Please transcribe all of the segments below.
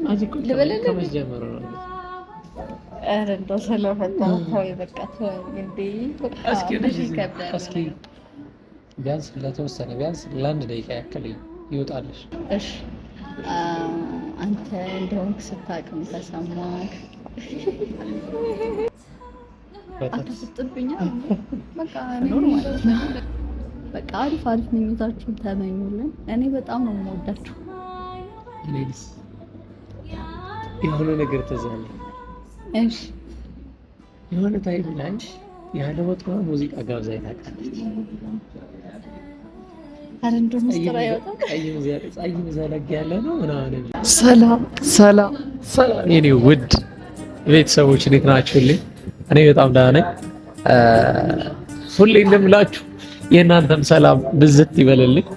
አዚኮ ከመጀመሩ ነው ኧረ እንደው ስለፈጠረ ተው በቃ ተው እንዴ እስኪ ቢያንስ ለተወሰነ ቢያንስ ለአንድ ደቂቃ ያክል ይወጣልሽ እሺ አንተ እንደውም ስታቅም ተሰማክ አትፍጥብኛ በቃ ኖርማል በቃ አሪፍ ምኞታችሁን ተመኙልን እኔ በጣም ነው የምወዳችሁ ሌሊስ የሆነ ነገር ተዛለ እሺ የሆነ ታይም ላይ ያለ ወጥሮ ሙዚቃ ጋብዛይ ታውቃለች አረንዶ መስጠራ ያወጣ ጻይም ዘለግ ያለ ነው ምናምን ሰላም የኔ ውድ ቤተሰቦች እንዴት ናችሁልኝ እኔ በጣም ደህና ነኝ ሁሌ እንደምላችሁ የእናንተም ሰላም ብዝት ይበልልኝ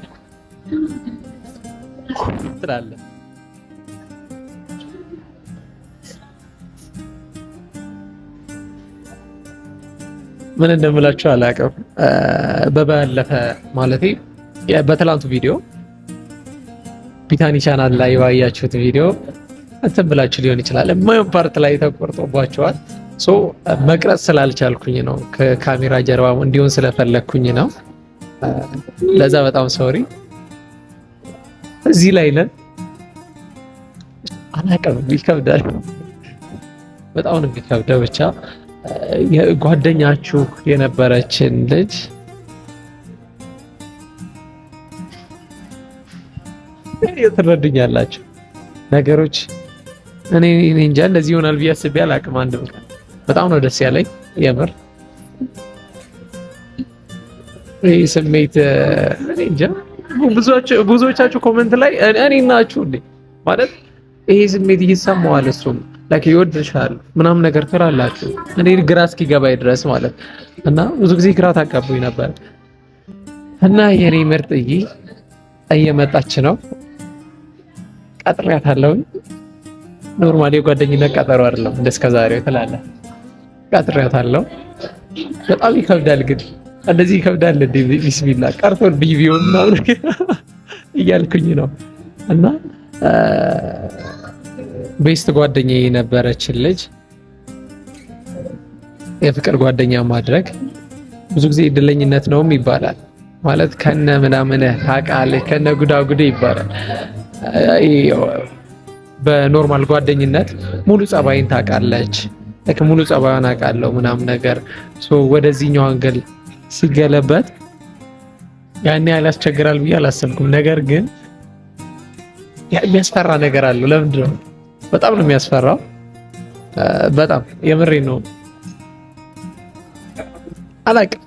ትላለህ ምን እንደምላችሁ አላውቅም በባለፈ ማለቴ በትላንቱ ቪዲዮ ቢታኒ ቻናል ላይ ያያችሁት ቪዲዮ እንትን ብላችሁ ሊሆን ይችላል የማየው ፓርት ላይ ተቆርጦባችኋል ሶ መቅረጽ ስላልቻልኩኝ ነው ከካሜራ ጀርባ እንዲሆን ስለፈለኩኝ ነው ለዛ በጣም ሶሪ እዚህ ላይ ነን አላውቅም ይከብዳል በጣም ነው የሚከብደው ብቻ ጓደኛችሁ የነበረችን ልጅ ትረዱኛላችሁ ነገሮች እኔ እንጃ እንደዚህ ይሆናል ብዬ አስቤ አላውቅም አንድ በጣም ነው ደስ ያለኝ የምር ይሄ ስሜት እኔ እንጃ ብዙዎቻችሁ ኮሜንት ላይ እኔ ናችሁ እንዴ ማለት ይሄ ስሜት እየሰማዋል እሱም ላይክ ይወድሻል ምናምን ነገር ትላላችሁ እኔ ግራ እስኪገባኝ ድረስ ማለት እና ብዙ ጊዜ ግራ ታጋቡኝ ነበር እና የኔ ምርጥዬ እየመጣች ነው ቀጥሬያታለሁ ኖርማሊ የጓደኝነት ቀጠሮ አይደለም እንደስከዛሬው ትላለህ ቀጥሬያታለሁ በጣም ይከብዳል ግን እንደዚህ ይከብዳል እንዴ ቢስሚላህ ቀርቶን ቢቪው ነው እያልኩኝ ነው እና ቤስት ጓደኛዬ የነበረችን ልጅ የፍቅር ጓደኛ ማድረግ ብዙ ጊዜ እድለኝነት ነውም ይባላል ማለት ከነ ምናምን ታውቃለህ ከነ ጉዳጉዴ ይባላል በኖርማል ጓደኝነት ሙሉ ጸባይን ታውቃለች ሙሉ ጸባዩን አውቃለሁ ምናምን ነገር ሶ ወደዚህኛው አንገል ሲገለበት ያኔ ያላስቸግራል ብዬ አላሰብኩም ነገር ግን የሚያስፈራ ነገር አለው ለምንድን ነው በጣም ነው የሚያስፈራው በጣም የምሬ ነው አላውቅም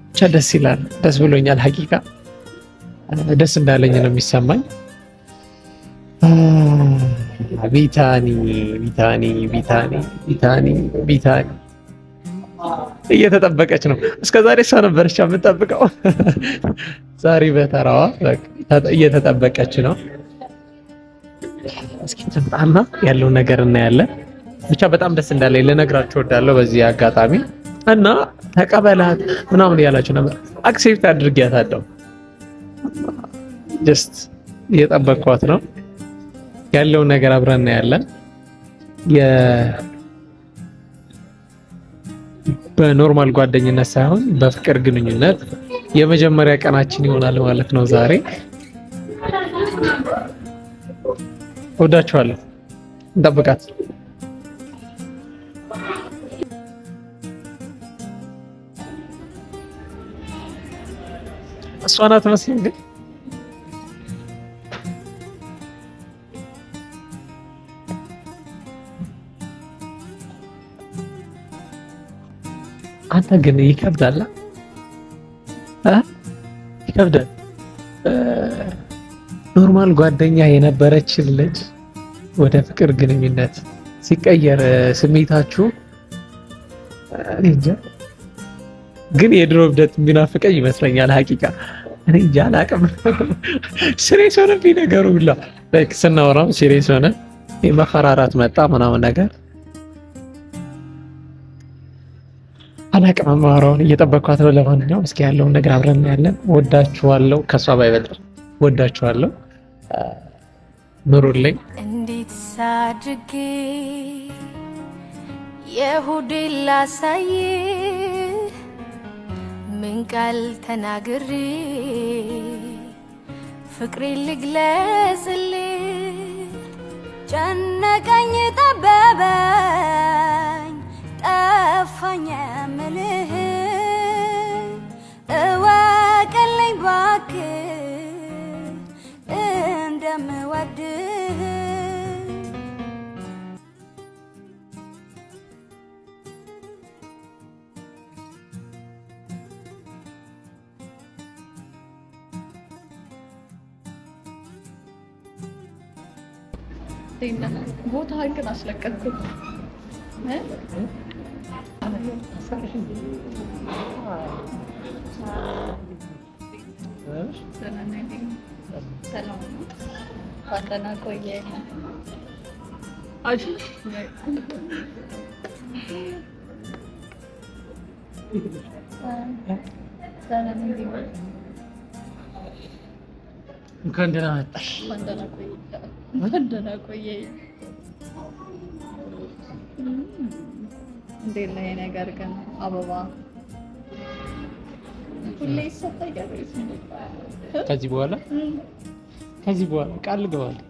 ብቻ ደስ ይላል ደስ ብሎኛል ሀቂቃ ደስ እንዳለኝ ነው የሚሰማኝ ቢታኒ እየተጠበቀች ነው እስከዛሬ እሷ ነበረች የምትጠብቀው ዛሬ በተራዋ እየተጠበቀች ነው እስኪ ትምጣና ያለው ነገር እናያለን ብቻ በጣም ደስ እንዳለኝ ልነግራችሁ እወዳለሁ በዚህ አጋጣሚ እና ተቀበላት ምናምን ያላችሁ ነበር አክሴፕት አድርጊያታለሁ ጀስት እየጠበቅኳት ነው ያለው ነገር አብረን እናያለን በኖርማል ጓደኝነት ሳይሆን በፍቅር ግንኙነት የመጀመሪያ ቀናችን ይሆናል ማለት ነው ዛሬ ወዳችኋለሁ እንጠብቃት እሷ ናት መስሎኝ ግን አንተ ግን ይከብዳል ይከብዳል ኖርማል ጓደኛ የነበረችን ልጅ ወደ ፍቅር ግንኙነት ሲቀየር ስሜታችሁ እንጃ ግን የድሮ ብደት የሚናፍቀኝ ይመስለኛል ሀቂቃ እኔ እንጃ አላውቅም ሲሪየስ ሆነብኝ ነገሩ ሁላ ላይክ ስናወራም ሲሪየስ ሆነ የመፈራራት መጣ ምናምን ነገር አላውቅም ማወራውን እየጠበቅኳት ነው ለማንኛውም እስኪ ያለውን ነገር አብረን እናያለን ወዳችኋለሁ ከሷ ባይበልጥ ወዳችኋለሁ ኑሩልኝ። እንዴት ሳድርጌ የሁዴን ላሳይ ምን ቃል ተናግሬ ፍቅሬን ልግለጽልህ ጨነቀኝ ጠበበኝ ጠፋኝ የምልህ እወቅልኝ እባክህ እንደምወድህ ቦታ ግን አስለቀቅኩት። ደህና ቆየኝ። እንኳን ደህና መጣሽ። ደህና ቆየኝ። እንዴት ነው የነገር ግን አበባ ሁሌ ይሰጠኛል ወይስ ከዚህ በኋላ ቃል ልገባለሁ።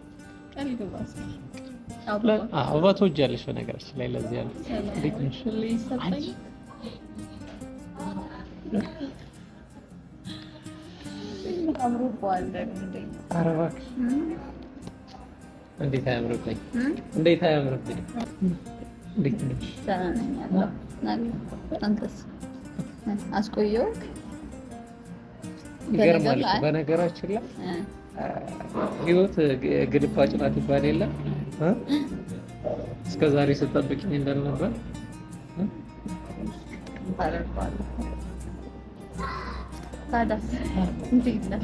አበባ ትወጃለሽ በነገራችን ላይ ለዚህ ያለ እንዴት ነሽ? ሁሌ ይሰጠኛል። አምሮብሃል ደግሞ ኧረ እባክሽ እንዴት አያምርብኝ? እንዴት አያምርብኝ? እንዴት ነሽ? ደህና ነኝ። አንተስ አስቆየሁህ? ይገርማል። በነገራችን ላይ ህይወት ግልባጭ ናት ይባል የለም እስከ ዛሬ ስጠብቅኝ እንዳልነበር ታዲያስ እንዴት ነህ?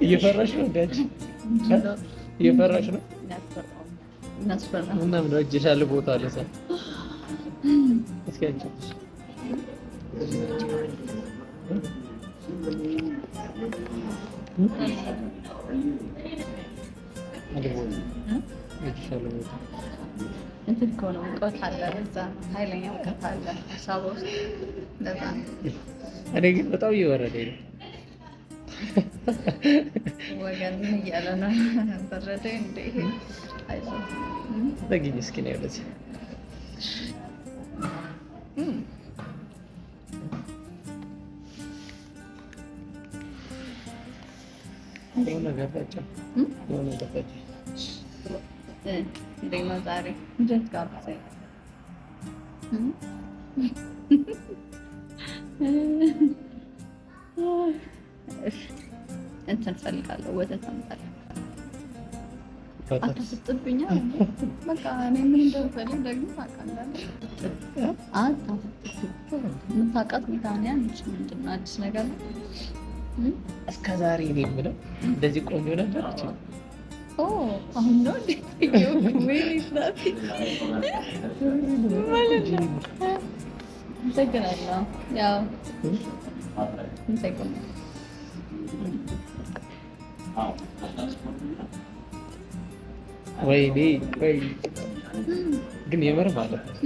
እየፈራሽ ነው እንዴ? እየፈራሽ ነው? እናስፈራ እና ምን ወጀሻል ቦታ አለ ሰ እስኪ አንቺ እንትን እኮ ነው ሙቀት አለ፣ እዛ ኃይለኛ ሙቀት አለ ሳባ ውስጥ ለዛ ነው። እኔ ግን በጣም እየወረደኝ ነው። ወገን ምን እያለ ነው? በረደኝ እንደ ይሄ አይዞህ ተገኝ እስኪ ነው ያለዚህ የሆነ ገባች እንዴት ነው ዛሬ እንዴት ጋብዘኝ እንትን ፈልጋለሁ ወተት አምጣለሁ። አታፍጥብኛ በቃ እኔ ምን እንደምፈልግ ደግሞ ታውቃለህ። የምታውቃት ሚታንያ ነች። ምንድን ነው አዲስ ነገር ነው? እስከ ዛሬ እኔ የምለው እንደዚህ ቆንጆ ነበረች። አሁን ነው አመሰግናለሁ። ያው ወይኔ ግን የምር ማለት ነው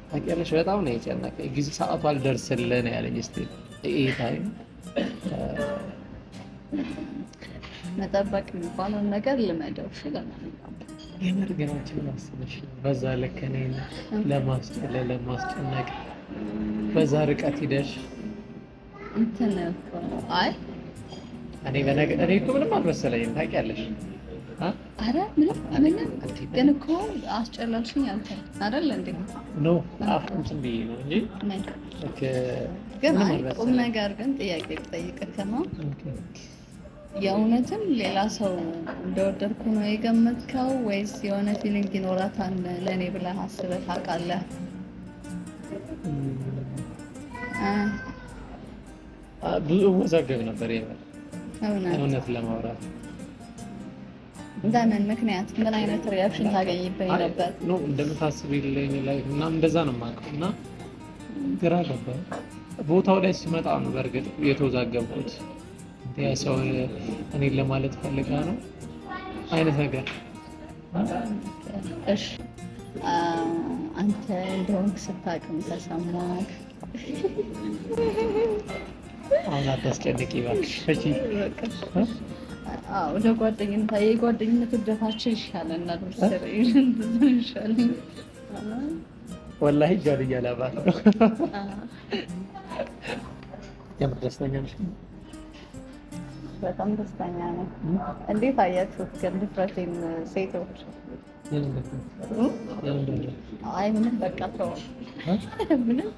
ታውቂያለሽ፣ በጣም ነው የጨነቀኝ። ጊዜ ሰዓቱ አልደርስልህ ነው ያለኝ። እስኪ ይሄ ታይም መጠበቅ የሚባለውን ነገር ልመደው ይችላል። የምር ግን አንቺ ምን አስበሽ በዛ ልክ እኔን ለማስጨነቅ በዛ ርቀት ሂደሽ እንትን እኮ አይ እኔ እኮ ምንም አልመሰለኝም ታውቂያለሽ። ኧረ ምንም ግን እኮ አስጨላልሽኝ አንተ አይደል እንዴ? ኖ አፍም ዝም ብዬ ነው እንጂ ግን ቁም ነገር ግን ጥያቄ ልጠይቅህ ነው። የእውነትም ሌላ ሰው እንደወደድኩ ነው የገመትከው ወይስ የሆነ ፊሊንግ ይኖራታል ለእኔ ብለህ አስበህ ታውቃለህ? ብዙ ወዛገብ ነበር እውነት ለማውራት። ለምን ምክንያት ምን አይነት ሪያክሽን ታገኝብኝ ነበር? ኖ እንደምታስቢልኝ ላይ እና እንደዛ ነው የማውቀው እና ግራ ገባኝ። ቦታው ላይ ሲመጣ ነው በእርግጥ የተወዛገብኩት። ያ ሰው እኔን ለማለት ፈልጋ ነው አይነት ነገር። እሺ አንተ እንደሆንክ ስታውቅም ተሰማህ? አሁን አታስጨንቂ እባክሽ። እሺ አዎ የጓደኝነት እድገታችን ይሻለናል መሰለኝ። ይሻለኝ ወላሂ ጃል እያላባት ነው። የምር ደስተኛ ነሽ? በጣም ደስተኛ ነኝ። እንዴት አያችሁት ግን ድፍረቴን ሴቶች? አይ ምንም በቃ ተው። ምንም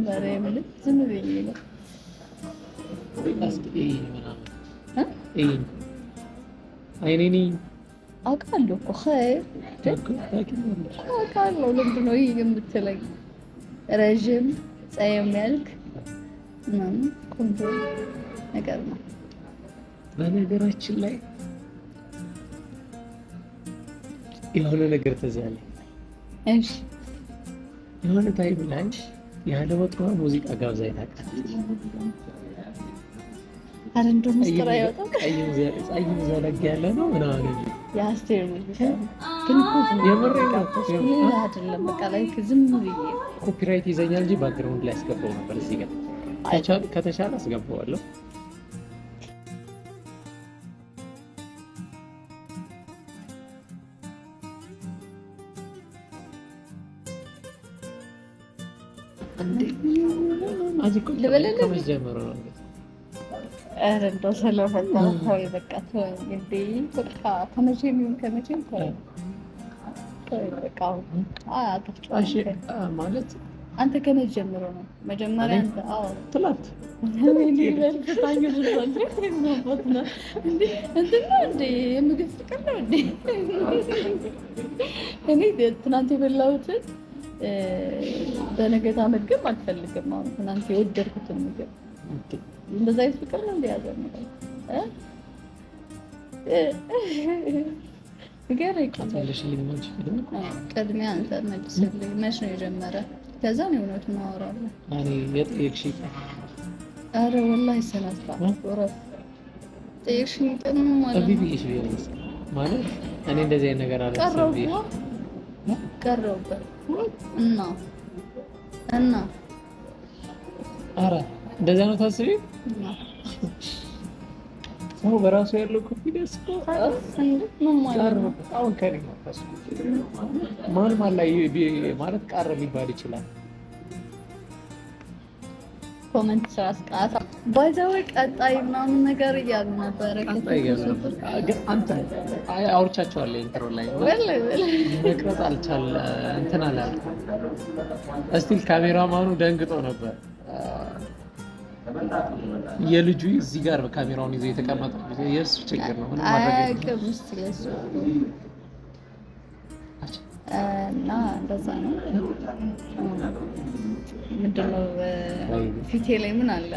ኧረ ምንም ዝም ብዬ ነው። አይኔ አውቃለሁ እኮ ኸይር አውቃለሁ። ለምንድን ነው ይሄ የምትለኝ? ረዥም ጸየም ያልክ ቆንጆ ነገር ነው። በነገራችን ላይ የሆነ ነገር ትዝ አለኝ። እሺ የሆነ ታይም ላይ ያለ ወጥሮ ሙዚቃ ጋብዛኝ ታውቃለች። አረ እንደው ምስጢር አይወጣም። ፀሐይ ዘለግ ያለ ነው ምናምን የአስቴር ሙዚቃ ግን እኮ የምሬን ነው አይደለም። በቃ ላይ ዝም ብዬ ኮፒራይት ይዘኛል እንጂ ባክግራውንድ ላይ አስገባው ነበር። እዚህ ጋር ከተቻለ አስገባዋለሁ። ከመጀመሩ ነው። ኧረ እንደው ስለፈጠረ ተወኝ በቃ ተወኝ። እንደ በቃ ከመቼም ይሁን ከመቼም ተወኝ በቃ። እሺ ማለት አንተ ከመጀመሩ ነው መጀመሪያ አንተ ትላት የምግብ ፍቅር ነው እንዴ? እኔ ትናንት የበላሁትን በነገታ መግብ አልፈልግም። አሁን ትናንት የወደድኩትን ምግብ እንደዛ አይነት ፍቅር ነው እንደያዘ ነው ቅድሚያ አንተ መልስልኝ። መች ነው የጀመረ? ከዛ ነው እውነቱን አወራለሁ። ኧረ ወላሂ ሰላሳ ወረፍ ጠየቅሽኝ። ጥኑ ማለት እኔ እንደዚህ አይነት ነገር አለ ቀረውበት እና ኧረ እንደዛ ነው ታስቢ። ሰው በራሱ ያለው ኮንፊደንስ አሁን ከኔ ማን ላይ ማለት ቀረ ሊባል ይችላል። ኮሜንት ስራስቃታ ባይዘው ቀጣይ ምናምን ነገር እያሉ ነበረ። አንተ አውርቻቸዋለሁ ኢንትሮ ላይ መቅረጽ አልቻለ እንትን አላልኩም። እስቲል ካሜራማኑ ደንግጦ ነበር። የልጁ እዚህ ጋር ካሜራውን ይዞ የተቀመጠው የእሱ ችግር ነው። ምን ማድረግ እና እንደዛ ነው። ምንድነው ፊቴ ላይ ምን አለ?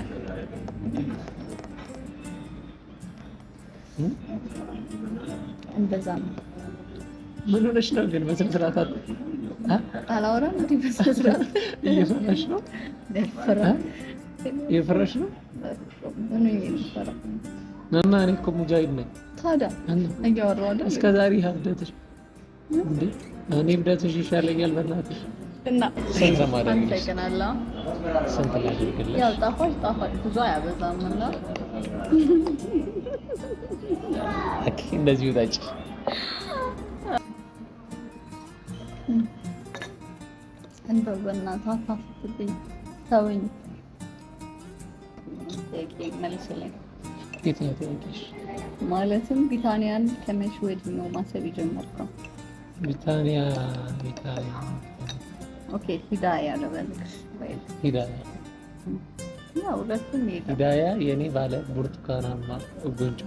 እንደዛ ነው። ምን ሆነሽ ነው ግን? በስነ ስርዓት አላወራም እንዴ? በስነ ስርዓት እየፈራሽ ነው? እየፈራሽ ነው? ምን እየፈራ እና እኔ እኮ ሙጃሂድ ነኝ። ታዲያ እያወራሁ አይደል? እስከ ዛሬ ሀብደትሽ እንዴ? እኔ ሀብደትሽ ይሻለኛል በእናትሽ። እና ስንት ማድረግ አመሰግናለሁ። ስንት ላድርግልሽ? ያው ጣፋጭ ብዙ አያበዛም እና እንደዚህ ወጣች። እንደው በእናትህ አታፍጥብኝ፣ ተወኝ። መልስልኝ። የትኛው ጥያቄሽ? ማለትም ቢታንያን ከመቼ ወዲህ ነው ማሰብ የጀመርከው? ቢታንያ ኦኬ ሂዳያ ለበልክሽ ወይ ሂዳያ ያው ሁለቱም ሂዳያ የኔ ባለ ብርቱካናማ ጉንጭ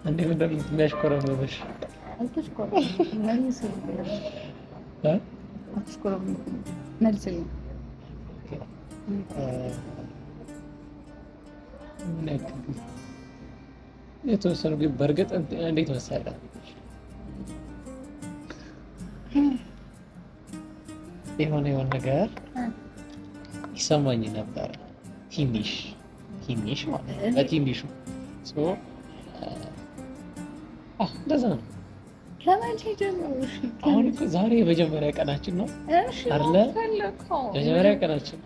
እንዴ ምንድን ነው የሚያሽኮረመምሽ? መልስልኝ። የተወሰኑ ግን በእርግጥ እንዴት መሰለህ የሆነ ነገር ይሰማኝ ነበር ትንሽ ማለት በትንሹ እንደዛ ነው። ከመቼ ጀምሮ? አሁን እኮ ዛሬ የመጀመሪያ ቀናችን ነው አይደለ? የመጀመሪያ ቀናችን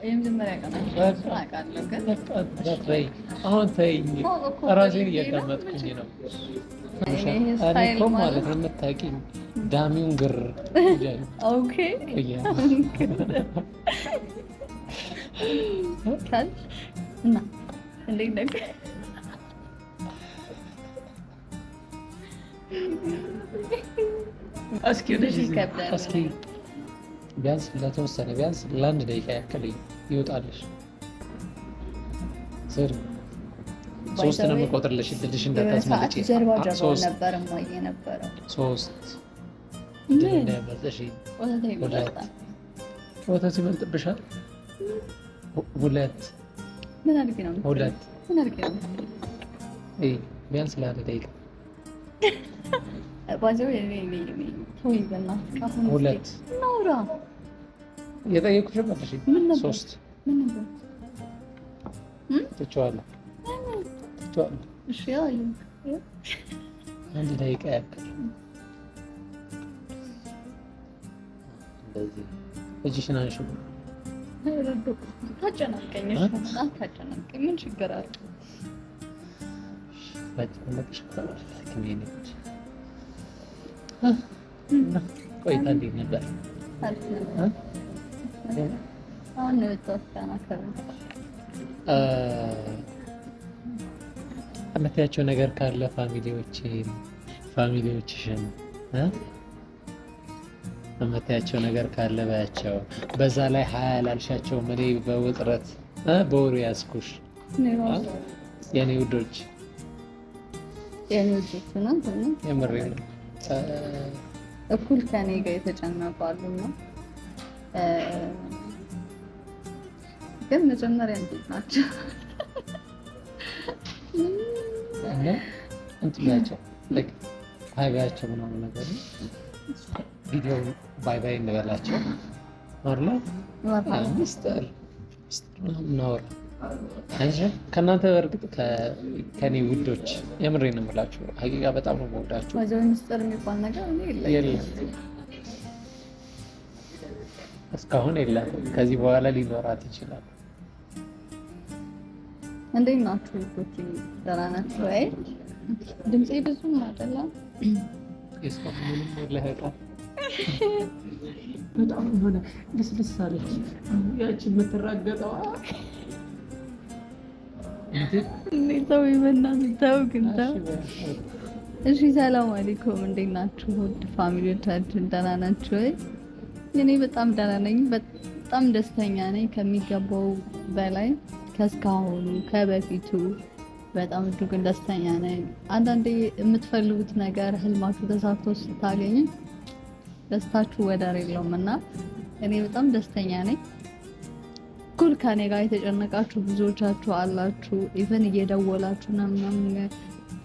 አሁን ተይኝ፣ ራሴን እያዳመጥኩኝ ነው። እኮ ማለት ነው የምታውቂኝ ዳሚውን ግር ኦኬ እና እንዴት ነህ? እስኪ ቢያንስ ለተወሰነ ቢያንስ ለአንድ ደቂቃ ያክል ይወጣልሽ። ስር 3 ነው የምቆጥርልሽ እድልሽ እንዳታስመልጪ። ጀርባ ነበር ማየ ነበረው 3 ወተት ይበልጥብሻል። 2 ምን አድርጌ ነው? 2 ምን አድርጌ ነው? ቢያንስ ለአንድ ደቂቃ ባዘው ሁለት ናውራ የጠየኩሽ መልሽ። 3 ምን ነበር? ትቼዋለሁ። እሺ ያው አንድ ደቂቃ ያክል እንደዚህ እጅሽን አንሺው። ታጨናንቀኝ ምን ችግር አለ? ቆይታ እንዴት ነበር? አሁን ነው የተወሰነ የምታያቸው ነገር ካለ ፋሚሊዎችሽን የምታያቸው ነገር ካለ ባያቸው። በዛ ላይ ሀያ ላልሻቸው እኔ በውጥረት በወሬ ያዝኩሽ የኔ ውዶች ነው የምሬ ነው። እኩል ከኔ ጋር የተጨነቁ አሉና ግን መጀመሪያ እንዴት ናቸው? እንትላቸው ሀይባያቸው ምናምን ነገር ቪዲዮ ባይ እንበላቸው አይደል? ሚስጥር እናወራ ከእናንተ በእርግጥ ከኔ ውዶች የምሬን ነው የምላችሁ። ሀቂቃ በጣም ነው የምወዳችሁ። ወይዘሮ ሚስጥር የሚባል ነገር የለም እስካሁን የለም። ከዚህ በኋላ ሊኖራት ይችላል። እንዴት ናችሁ ልጆች? ደህና ናችሁ ወይ? ድምጼ ብዙም አይደለም። እስካሁን ምንም ለህቃ በጣም ሆነ ልስልስ አለች ያቺ የምትራገጠው ተው ተው ግን ተው። እሺ ሰላም አለይኩም፣ እንዴት ናችሁ ውድ ፋሚሊዎቻችን? ደህና ናችሁ ወይ? እኔ በጣም ደህና ነኝ። በጣም ደስተኛ ነኝ ከሚገባው በላይ ከስካሁኑ ከበፊቱ በጣም እጅጉን ደስተኛ ነኝ። አንዳንዴ የምትፈልጉት ነገር ህልማችሁ ተሳክቶ ስታገኙ ደስታችሁ ወደር የለውም እና እኔ በጣም ደስተኛ ነኝ። እኩል ከኔ ጋር የተጨነቃችሁ ብዙዎቻችሁ አላችሁ። ኢቨን እየደወላችሁ ምናምን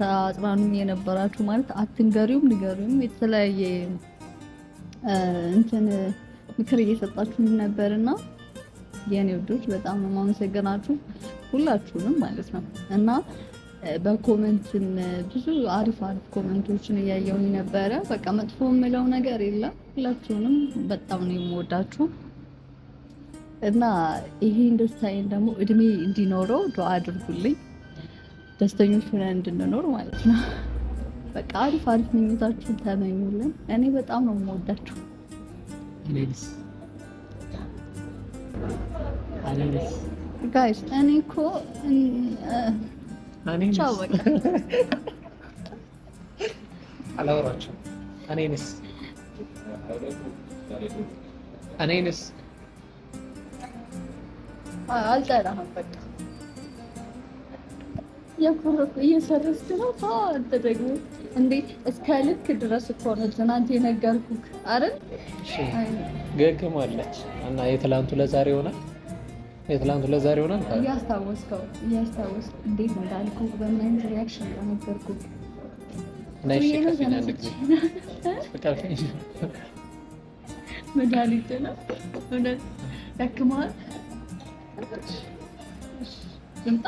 አጽናኑኝ የነበራችሁ ማለት አትንገሪውም ንገሪውም የተለያየ እንትን ምክር እየሰጣችሁ ነበርና የኔ ውዶች በጣም ነው የማመሰግናችሁ ሁላችሁንም ማለት ነው። እና በኮሜንትም ብዙ አሪፍ ኮሜንቶችን እያየሁኝ ነበረ። በቃ መጥፎ የምለው ነገር የለም። ሁላችሁንም በጣም ነው የምወዳችሁ እና ይሄን ደስታዬን ደግሞ እድሜ እንዲኖረው ዱአ አድርጉልኝ፣ ደስተኞች ሆነን እንድንኖር ማለት ነው። በቃ አሪፍ ምኞታችሁን ተመኙልን። እኔ በጣም ነው የምወዳችሁ። ጋይስ እኔ እኮ ቻው በቃ አላወራችሁም። እኔንስ አልጠራህም። በቃ የኩርፍ እየሰረስክ ነው። አንተ ደግሞ እንዴት እስከ ልክ ድረስ እኮ ነው ትናንት የነገርኩህ አይደል? ገግማለች እና የትላንቱ ለዛሬ ይሆናል። እያስታወስከው እንዴት እንዳልኩህ በምን አይነት ሪያክሽን እንደነገርኩህ መድኃኒት ነው እውነት ያክማል። ልምጣ